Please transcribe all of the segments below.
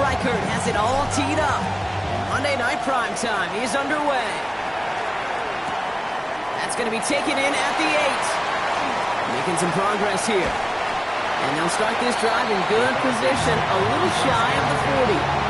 Reichert has it all teed up. Monday Night Primetime is underway. That's going to be taken in at the 8. Making some progress here. And they'll start this drive in good position, a little shy of the 40.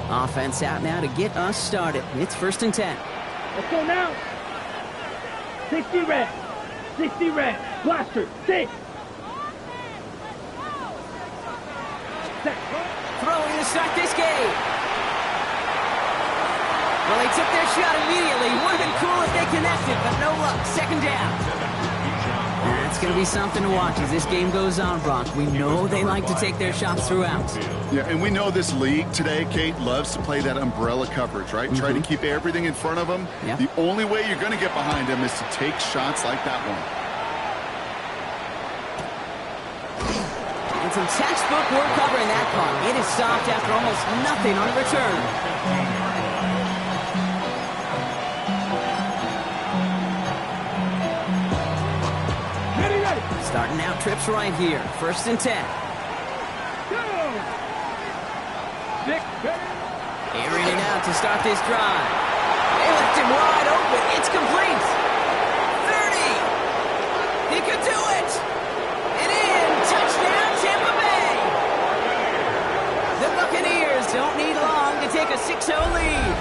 Offense out now to get us started. It's 1st and 10. Let's go now. 60 red. 60 red. Blaster. 6. Set. Throwing to start this game. Well, they took their shot immediately. Would have been cool if they connected, but no luck. 2nd down. It's going to be something to watch as this game goes on, Brock. We know they like to take their shots throughout. Yeah, and we know this league today, Kate, loves to play that umbrella coverage, right? Try to keep everything in front of them. Yep. The only way you're going to get behind them is to take shots like that one. And some textbook work covering that call. It is stopped after almost nothing on return. Starting out trips right here. 1st and 10. Airing it out to start this drive. They left him wide open. It's complete. 30. He could do it. And in. Touchdown, Tampa Bay. The Buccaneers don't need long to take a 6-0 lead.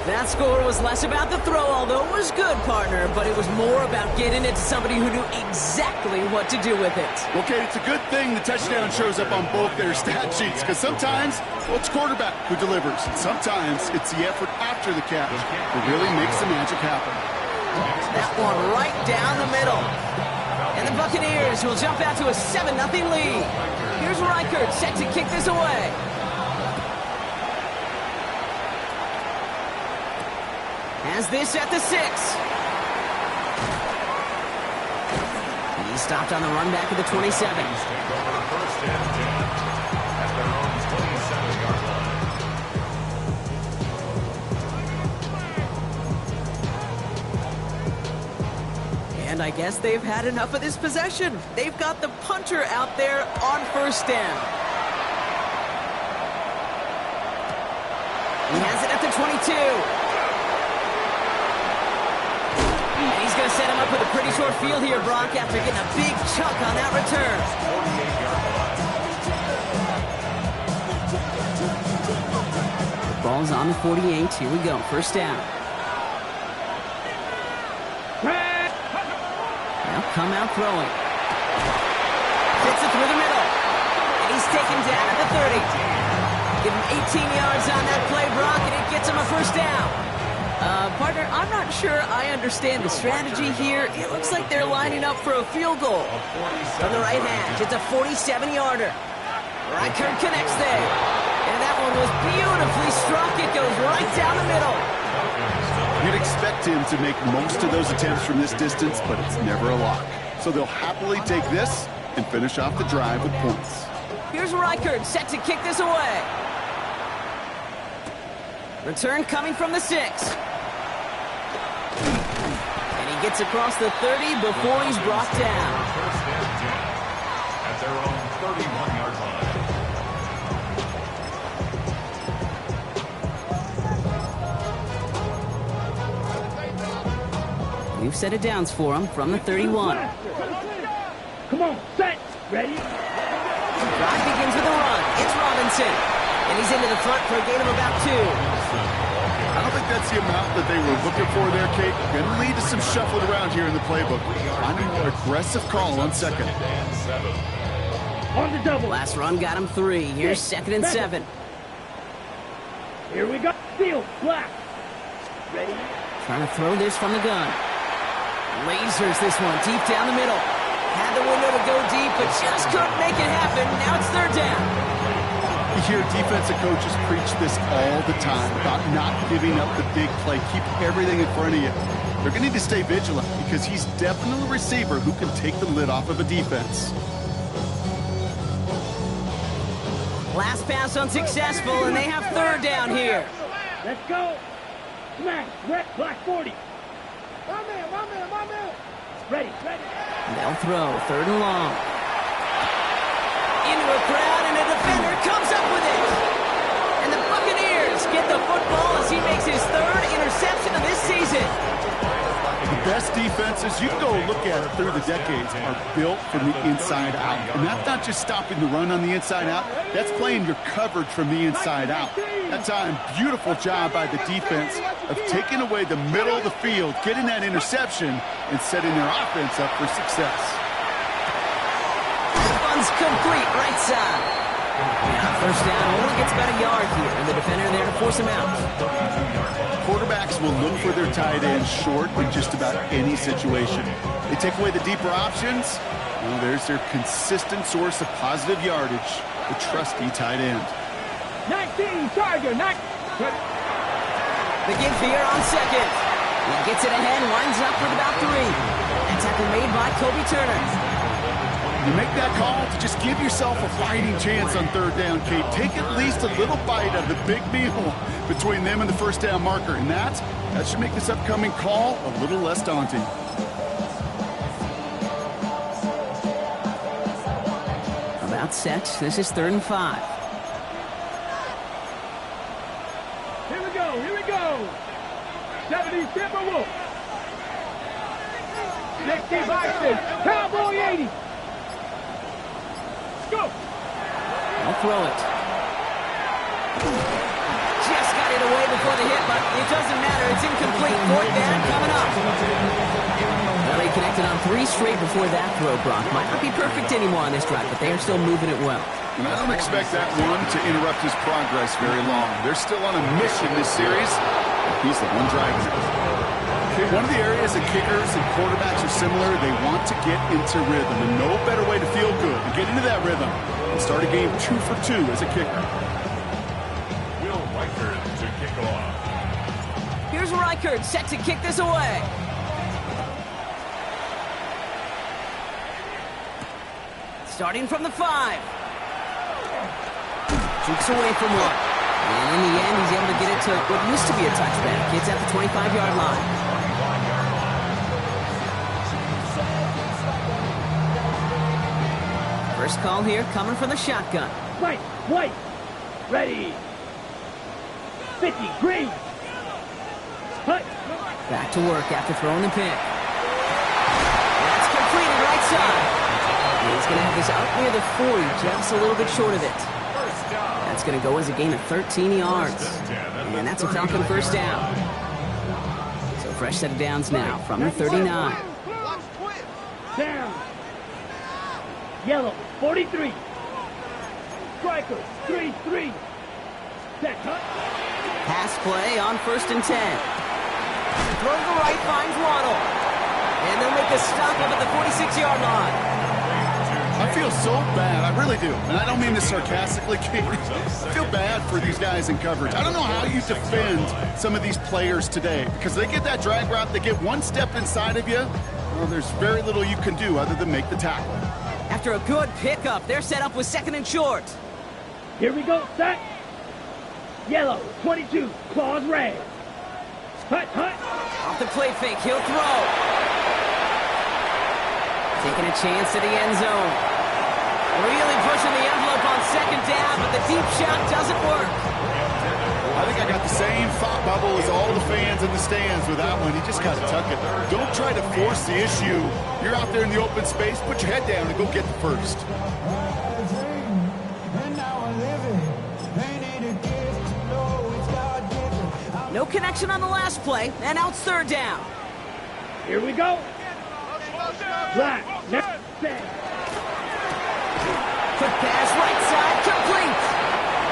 That score was less about the throw, although it was good, partner, but it was more about getting it to somebody who knew exactly what to do with it. Okay, it's a good thing the touchdown shows up on both their stat sheets, because sometimes, well, it's quarterback who delivers. Sometimes it's the effort after the catch that really makes the magic happen. That one right down the middle. And the Buccaneers will jump out to a 7-0 lead. Here's Reichert set to kick this away. Has this at the 6. He's stopped on the run back at the 27. And I guess they've had enough of this possession. They've got the punter out there on 1st down. He has it at the 22. He's going to set him up with a pretty short field here, Brock, after getting a big chunk on that return. Ball's on the 48. Here we go. 1st down. Now come out throwing. Fits it through the middle. And he's taken down at the 30. Give him 18 yards on that play, Brock, and it gets him a 1st down. Partner, I'm not sure I understand the strategy here. It looks like they're lining up for a field goal. From the right hash, it's a 47-yarder. Reichert connects there. And that one was beautifully struck. It goes right down the middle. You'd expect him to make most of those attempts from this distance, but it's never a lock. So they'll happily take this and finish off the drive with points. Here's Reichert set to kick this away. Return coming from the 6. And he gets across the 30 before he's brought down. At their own 31-yard line. We've set it downs for him from the 31. Come on, set, ready? Drive begins with a run. It's Robinson. And he's into the front for a gain of about 2. I don't think that's the amount that they were looking for there, Kate. Going to lead to some shuffling around here in the playbook. I'm a more aggressive call on 2nd. On the double. Last run got him 3. Here's 2nd and 7. Here we go. Field, black. Ready? Trying to throw this from the gun. Lasers this one deep down the middle. Had the window to go deep, but just couldn't make it happen. Now it's 3rd down. You hear defensive coaches preach this all the time about not giving up the big play. Keep everything in front of you. They're going to need to stay vigilant because he's definitely a receiver who can take the lid off of a defense. Last pass unsuccessful, and they have third down here. Let's go. Smash. Red. Black 40. My man. Ready. They'll throw. Third and long. Into a crowd, and a defender comes up with it. And the Buccaneers get the football as he makes his third interception of this season. The best defenses, you can go look at it through the decades, are built from the inside out. And that's not just stopping the run on the inside out. That's playing your coverage from the inside out. That time, beautiful job by the defense of taking away the middle of the field, getting that interception, and setting their offense up for success. Fun's complete, right side. First down, only gets about a yard here, and the defender there to force him out. Quarterbacks will look for their tight end short in just about any situation. They take away the deeper options. Well, there's their consistent source of positive yardage, the trusty tight end. 19, Tiger, 9. The give here on second. He gets it ahead, winds up with about 3. That tackle made by Kobe Turner. You make that call to just give yourself a fighting chance on third down, Kate. Take at least a little bite of the big meal between them and the first down marker. And that should make this upcoming call a little less daunting. About set. This is 3rd and 5. Here we go. 70 Timberwolves. 60 Vikings. Cowboy 80. Go. I'll throw it. Just got it away before the hit, but it doesn't matter. It's incomplete. 4th down coming up. Well, they connected on 3 straight before that throw, Brock. Might not be perfect anymore on this drive, but they are still moving it well. And I don't expect that one to interrupt his progress very long. They're still on a mission this series. He's the one driving it. Okay, one of the areas that kickers and quarterbacks are similar, they want to get into rhythm. And no better way to feel good and get into that rhythm and start a game 2 for 2 as a kicker. Will Reichert to kick off. Here's Reichert set to kick this away. Starting from the 5. Jukes away from 1. And in the end, he's able to get it to what used to be a touchback. It's at the 25-yard line. First call here coming from the shotgun. White. Ready. 50, green. Hut. Back to work after throwing the pick. That's completed right side. He's going to have this out near the 40, just a little bit short of it. That's going to go as a gain of 13 yards. And that's a Falcon first down. So fresh set of downs now from the 39. Down. Yellow, 43. Striker, 3-3. Set, Hut. Pass play on 1st and 10. Throw to the right, finds Waddle. And they'll make the stop up at the 46-yard line. I feel so bad. I really do. And I don't mean this sarcastically, Kate. I feel bad for these guys in coverage. I don't know how you defend some of these players today because they get that drag route, they get one step inside of you. Well, there's very little you can do other than make the tackle. After a good pickup, they're set up with 2nd and short. Here we go, set. Yellow, 22, claws red. Hut. Off the play fake, he'll throw. Taking a chance at the end zone. Really pushing the envelope on 2nd down, but the deep shot doesn't work. I think I got the same thought bubble as all the fans in the stands with that one. He just got to tuck it. Don't try to force the issue. You're out there in the open space. Put your head down and go get the first. No connection on the last play, and now it's 3rd down. Here we go. Black, left, set. Quick pass, right side, complete.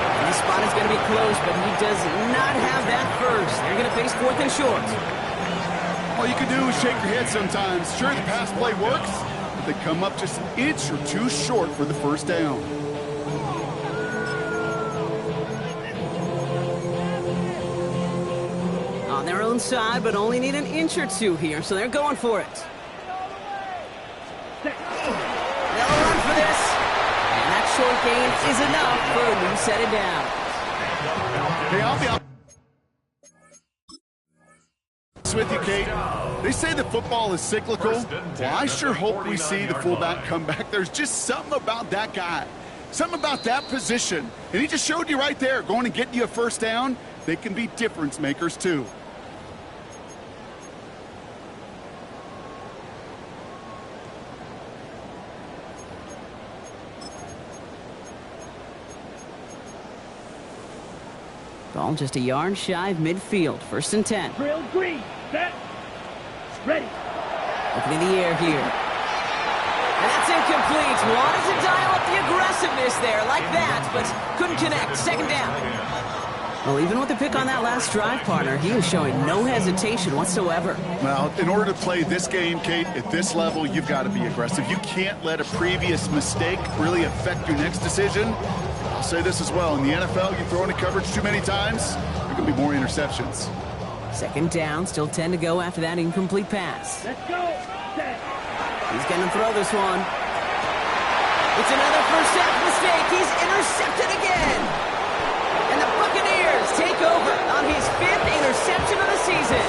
And this spot is going to be close, but he does not have that first. They're going to face 4th and short. All you can do is shake your head sometimes. Sure, the pass play works, but they come up just an inch or 2 short for the first down. On their own side, but only need an inch or two here, so they're going for it. They'll run for this. And that short gain is enough for a new set it down. Hey, I'll be honest with you, Kate. They say the football is cyclical. Well, I sure hope we see the fullback come back. There's just something about that guy, something about that position. And he just showed you right there, going to get you a first down. They can be difference makers, too. Ball just a yard shy of midfield. 1st and 10. Drill green. Set. Ready. Looking in the air here. And that's incomplete. Wanted to dial up the aggressiveness there like that, but couldn't connect. 2nd down. Well, even with the pick on that last drive, partner, he was showing no hesitation whatsoever. Well, in order to play this game, Kate, at this level, you've got to be aggressive. You can't let a previous mistake really affect your next decision. I'll say this as well. In the NFL, you throw into coverage too many times, there can be more interceptions. 2nd down, still 10 to go after that incomplete pass. Let's go. Set. He's going to throw this one. It's another first half mistake. He's intercepted again. And the Buccaneers take over on his 5th interception of the season.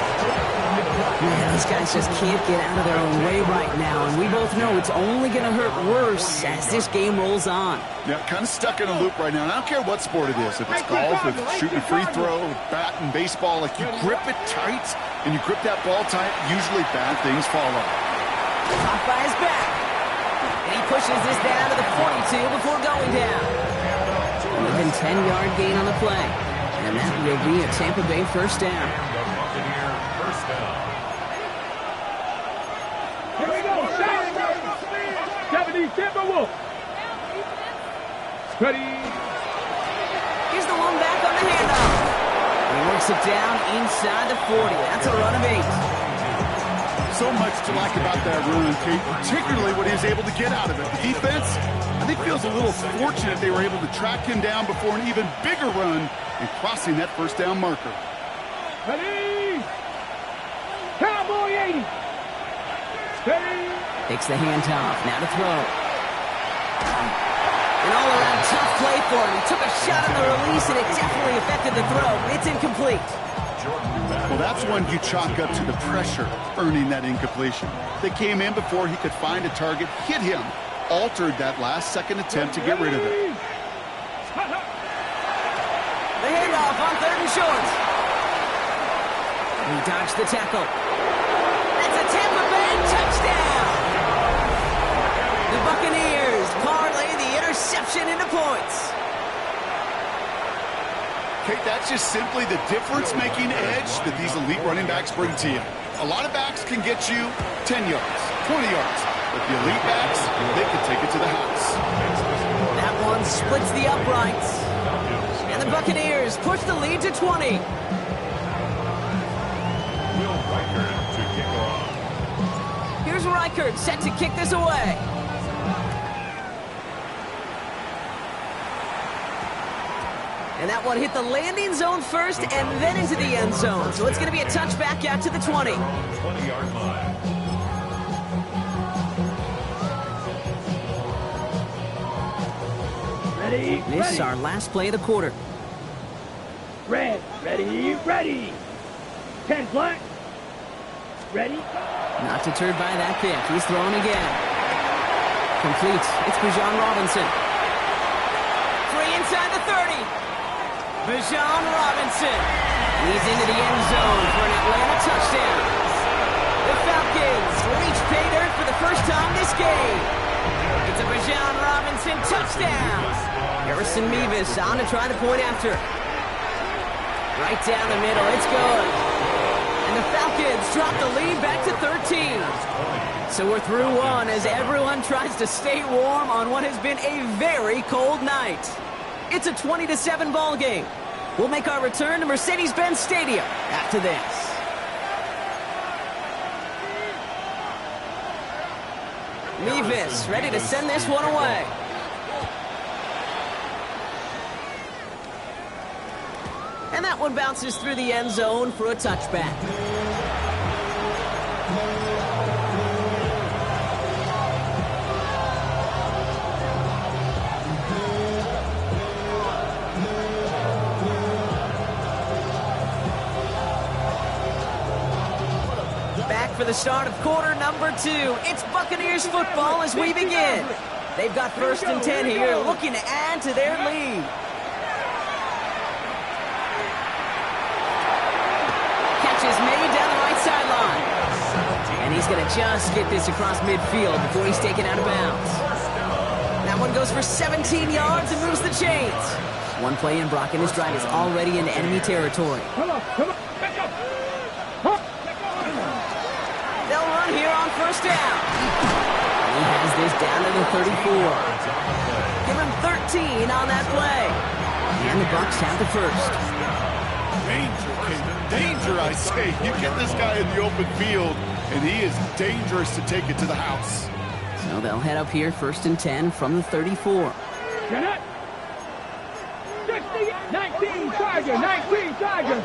Man, these guys just can't get out of their own way right now, and we both know it's only going to hurt worse as this game rolls on. Yeah, kind of stuck in a loop right now. And I don't care what sport it is. If it's golf, if it's shooting a free throw, bat and baseball, like you grip it tight and you grip that ball tight, usually bad things follow. Off by his back. And he pushes this down to the 42 before going down. Within 10-yard gain on the play. And that will be a Tampa Bay first down. Here we go. 70 Timberwolves. Ready. Here's the one back on the handoff. And he works it down inside the 40. That's a run of 8. So much to like about that run, Kate, particularly what he was able to get out of it. The defense, I think, feels a little fortunate they were able to track him down before an even bigger run and crossing that first down marker. Ready. Cowboy 80. Ready. Takes the handoff. Now to throw. An all-around tough play for him. He took a shot on the release, and it definitely affected the throw. It's incomplete. Well, that's when you chalk up to the pressure earning that incompletion. They came in before he could find a target, hit him, altered that last-second attempt to get rid of it. The handoff on 3rd and short. He dodged the tackle. That's a Tampa Bay touchdown. The Buccaneers parlay the interception into points. Kate, that's just simply the difference-making edge that these elite running backs bring to you. A lot of backs can get you 10 yards, 20 yards, but the elite backs, they can take it to the house. That one splits the uprights. And the Buccaneers push the lead to 20. Here's Reichert set to kick this away. And that one hit the landing zone first and then into the end zone. So it's going to be a touchback out to the 20. 20-yard line. Ready. This is our last play of the quarter. Red. Ready. Ready. 10 black. Ready. Not deterred by that pick. He's throwing again. Complete. It's Bijan Robinson. Free inside the 30. Bijan Robinson. He's into the end zone for an Atlanta touchdown. The Falcons reach pay dirt for the first time this game. It's a Bijan Robinson touchdown. Harrison Mevis on to try the point after. Right down the middle. It's good. And the Falcons drop the lead back to 13. So we're through one as everyone tries to stay warm on what has been a very cold night. It's a 20-7 ball game. We'll make our return to Mercedes-Benz Stadium after this. Mevis ready to send this one away. And And that one bounces through the end zone for a touchback. Back for the start of quarter number 2. It's Buccaneers football as we begin. They've got 1st and 10 here, looking to add to their lead. Catch is made down the right sideline. And he's going to just get this across midfield before he's taken out of bounds. That one goes for 17 yards and moves the chains. One play in, Brock, and his drive is already in enemy territory. Come on. Back up. They'll run here on 1st down. He has this down to the 34. Give him 13 on that play. And the Bucs have the 1st. Danger, Caden. Danger, I say. You get this guy in the open field, and he is dangerous to take it to the house. So they'll head up here 1st and 10 from the 34. Get it. 60, 19, Tiger, 19, Tiger.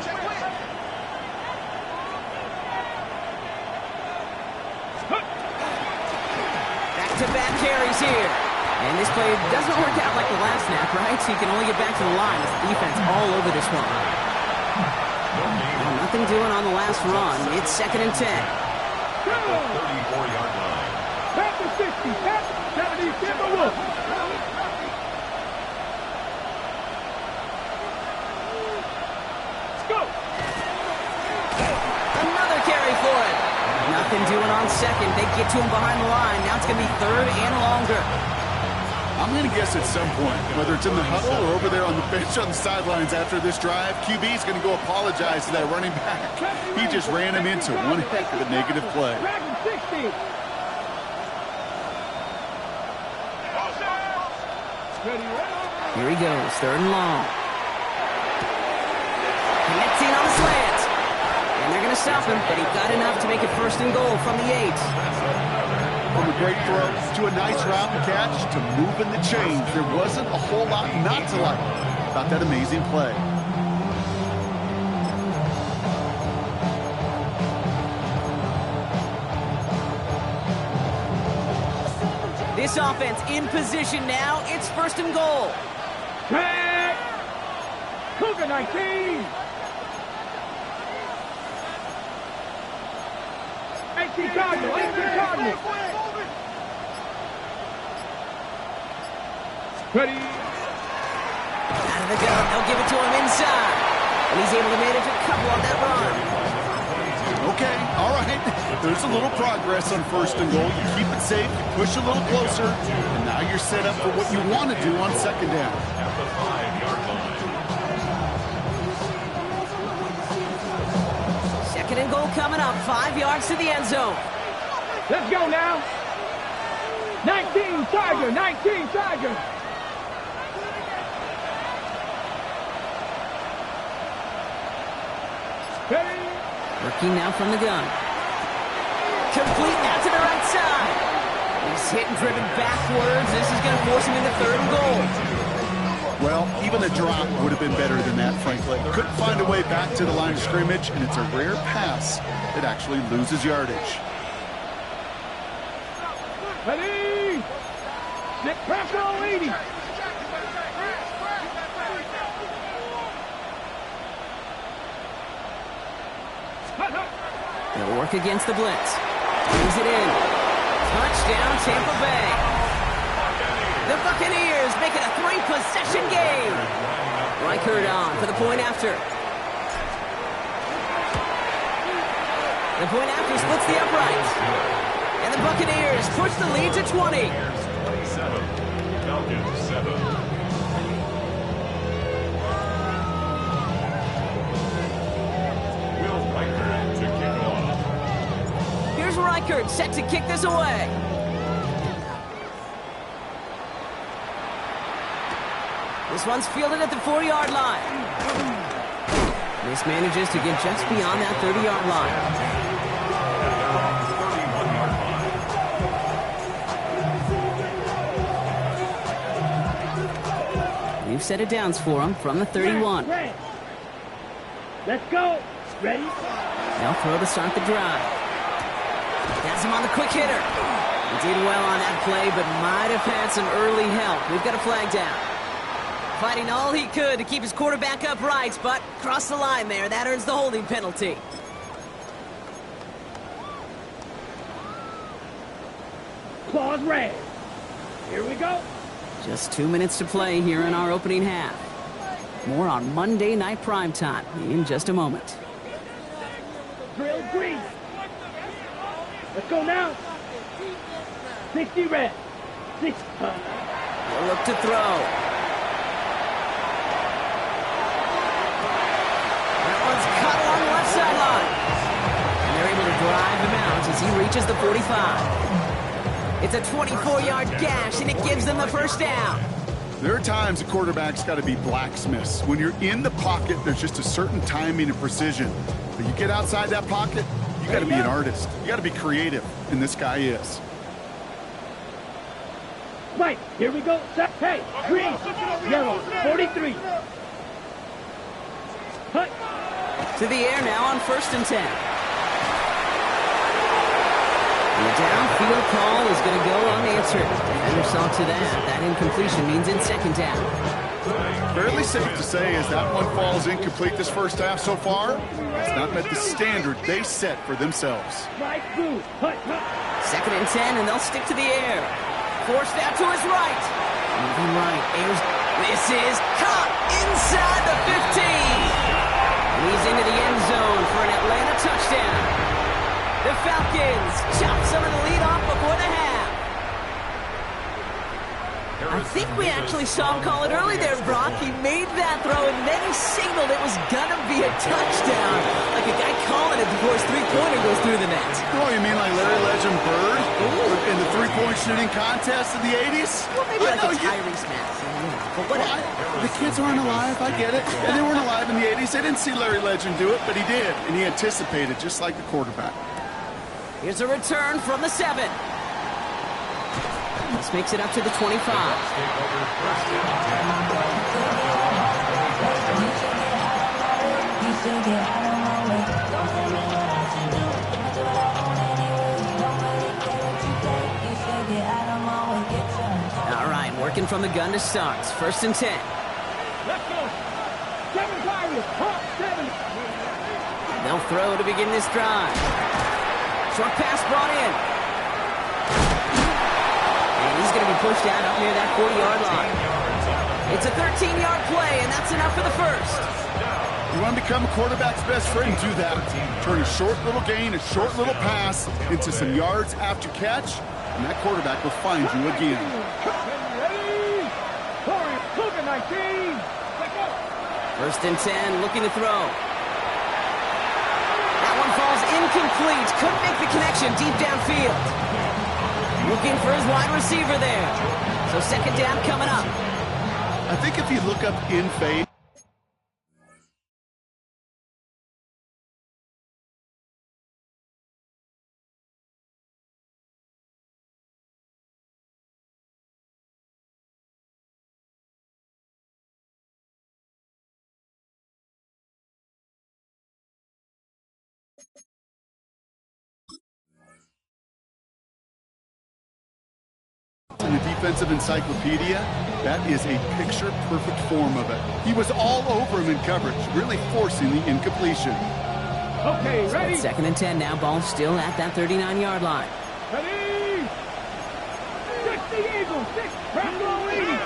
Back-to-back carries here. And this play doesn't work out like the last snap, right? So you can only get back to the line as the defense all over this one. Well, nothing doing on the last run. It's 2nd and 10. 34-yard line. Pat the 60, Pat 70, Timber Wolf. Let's go. Another carry for it. Nothing doing on 2nd. They get to him behind the line. Now it's going to be 3rd and longer. I'm going to guess at some point, whether it's in the huddle or over there on the bench on the sidelines after this drive, QB is going to go apologize to that running back. He just ran him into one heck of a negative play. Dragon 60. Here he goes, 3rd and long. Connecting on the slant. And they're going to stop him, but he got enough to make it 1st and goal from the 8. From a great throw to a nice route and catch to moving the chains, there wasn't a whole lot not to like about that amazing play. This offense in position now. It's 1st and goal. Tag. Cougar 19. 18 Cardinal, 18 Cardinal. Ready. Out of the gun, they'll give it to him inside. And he's able to manage a couple on that run. Okay, all right. There's a little progress on 1st and goal. You keep it safe, you push a little closer, and now you're set up for what you want to do on 2nd down. At the 5-yard line. 2nd and goal coming up, 5 yards to the end zone. Let's go now. 19 Tiger, 19 Tiger. Ready. Working now from the gun. Complete now to the right side. He's hit and driven backwards. This is going to force him into 3rd and goal. Well, even a drop would have been better than that, frankly. Couldn't find a way back to the line of scrimmage, and it's a rare pass that actually loses yardage. Ready. Nick pressure on 80. They'll work against the blitz. Brings it in. Touchdown, Tampa Bay. The Buccaneers make it a 3-possession game. Reichert on for the point after. The point after splits the uprights. And the Buccaneers push the lead to 20. 27. Falcons 7. Will Reichert to kick off. Here's Reichert set to kick this away. This one's fielded at the 4-yard line. This manages to get just beyond that 30-yard line. 31-yard line. We've set it downs for him from the 31. Let's go. Ready? They'll throw to start the drive. Has him on the quick hitter. He did well on that play, but might have had some early help. We've got a flag down. Fighting all he could to keep his quarterback upright, but crossed the line there. That earns the holding penalty. Claws red. Here we go. Just 2 minutes to play here in our opening half. More on Monday Night Primetime in just a moment. Drill green. Let's go now. 60 red. 6. He'll look to throw. That one's cut along the left sideline. And they're able to drive him out as he reaches the 45. It's a 24-yard gash, and it gives them the first down. There are times a quarterback's got to be blacksmiths. When you're in the pocket, there's just a certain timing and precision. But you get outside that pocket, you got to be an artist. You got to be creative, and this guy is. Mike, here we go. Set. Hey, green, yellow, 43. Hut. To the air now on 1st and 10. The downfield call is going to go unanswered. Defender saw to that. That incompletion means in 2nd down. Fairly safe to say as that one falls incomplete this first half so far, it's not met the standard they set for themselves. Mike, blue. Hut, hut. 2nd and 10, and they'll stick to the air. Forced out to his right. Moving right. Airs. This is caught inside the 15. And he's into the end zone for an Atlanta touchdown. The Falcons chop some of the lead off before the half. I think we actually saw him call it early there, Brock. He made that throw, and then he signaled it was going to be a touchdown. Like a guy calling it before his three-pointer goes through the net. Oh, you mean like Larry Legend Bird in the three-point shooting contest in the 80s? Well, maybe like a Tyrese Maxey. But whatever. The kids aren't alive, I get it. And they weren't alive in the 80s. They didn't see Larry Legend do it, but he did. And he anticipated, just like the quarterback. Here's a return from the 7. This makes it up to the 25. All right, working from the gun to start. 1st and 10. Let's go. 7 Pirates. Hawk 7. They'll throw to begin this drive. Short pass brought in. And he's going to be pushed out up near that 40-yard line. It's a 13-yard play, and that's enough for the first. You want to become a quarterback's best friend? Do that. Turn a short little gain, a short little pass into some yards after catch, and that quarterback will find you again. Ready? Corey, look at 19. Let's go. 1st and 10, looking to throw. That one falls incomplete. Couldn't make the connection deep downfield. Looking for his wide receiver there. So 2nd down coming up. I think if you look up in faith, in the defensive encyclopedia, that is a picture-perfect form of it. He was all over him in coverage, really forcing the incompletion. Okay, ready? 2nd and 10 now. Ball still at that 39-yard line. Ready? 60 Eagles, 6 Bravo lead.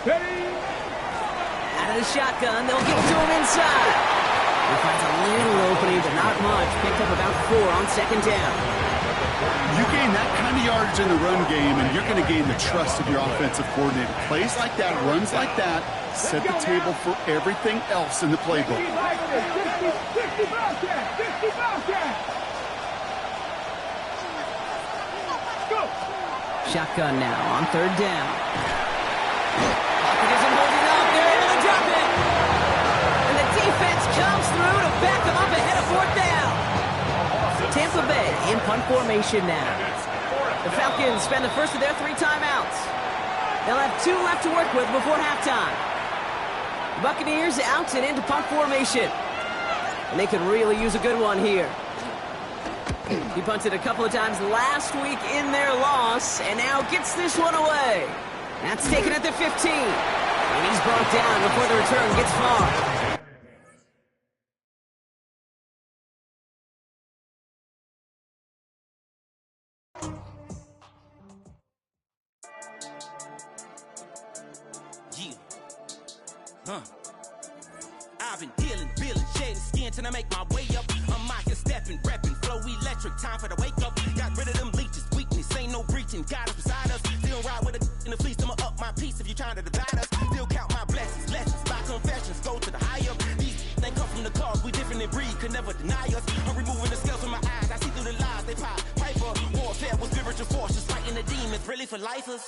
Ready? Out of the shotgun, they'll give it to him inside. He finds a little opening, but not much. Picked up about 4 on 2nd down. You gain that kind of yardage in the run game, and you're going to gain the trust of your offensive coordinator. Plays like that, runs like that, set the table for everything else in the playbook. 60 Bobcats, 60 Bobcats. Go. Shotgun now on 3rd down. Pocket isn't holding up. They're able to drop it. And the defense comes through to back them up ahead of 4th down. Tampa Bay in punt formation now. The Falcons spend the first of their 3 timeouts. They'll have 2 left to work with before halftime. The Buccaneers out and into punt formation. And they could really use a good one here. He punted a couple of times last week in their loss, and now gets this one away. That's taken at the 15. And he's brought down before the return gets far. I've been dealing, feeling, shedding skin till I make my way up. I'm out here stepping, repping, flow electric, time for the wake up. Got rid of them leeches, weakness, ain't no breaching. God is beside us, still ride with a in the fleece. I'ma up my piece if you trying to divide us. Still count my blessings, lessons, my confessions, go to the high up. These they come from the cause, we different in breed, could never deny us. I'm removing the scales from my eyes, I see through the lies they pop. Piper, warfare with spiritual force, just fighting the demons, really for lifers.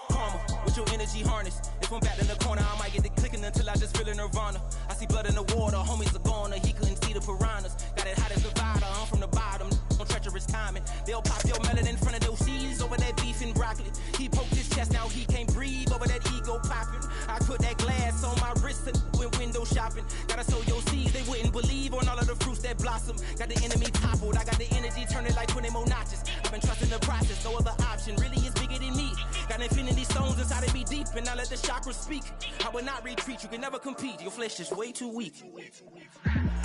Karma, with your energy harness. If I'm back in the corner, I might get it clicking until I just feel a nirvana. I see blood in the water, homies are gone, he couldn't see the piranhas. Got it hot as Nevada, I'm from the bottom, on treacherous timing. They'll pop your melon in front of those seeds over that beef and broccoli. He poked his chest, now he can't breathe over that ego popping. I put that glass on my wrist and went window shopping. Gotta sow your seeds, they wouldn't believe on all of the fruits that blossom. Got the enemy toppled, I got the energy turning like 20 more notches. I've been trusting the process, no other option really is bigger than me. Got infinity stones inside of me deep, and I let the chakras speak. I will not retreat, you can never compete, your flesh is way too weak.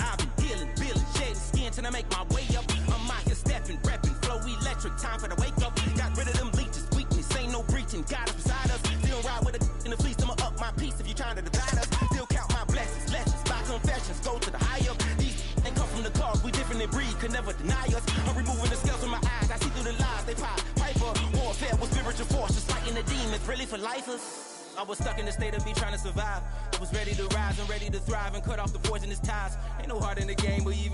I've been healing, feeling, shedding skin till I make my way up. I'm out here stepping, repping, flow electric, time for the wake up. Got rid of them leeches, weakness, ain't no breaching, God is beside us. Still ride with a in the fleece, I'ma up my piece if you trying to divide us. Still count my blessings, lessons, my confessions, go to the high up. These ain't come from the cause, we different in breed, could never deny us. I'm removing the scales from my eyes, I see through the lies they pop. Piper, warfare with spiritual force, just fighting the demons, really for lifers. I was stuck in the state of me trying to survive. I was ready to rise and ready to thrive and cut off the poisonous ties. Ain't no heart in the game, but even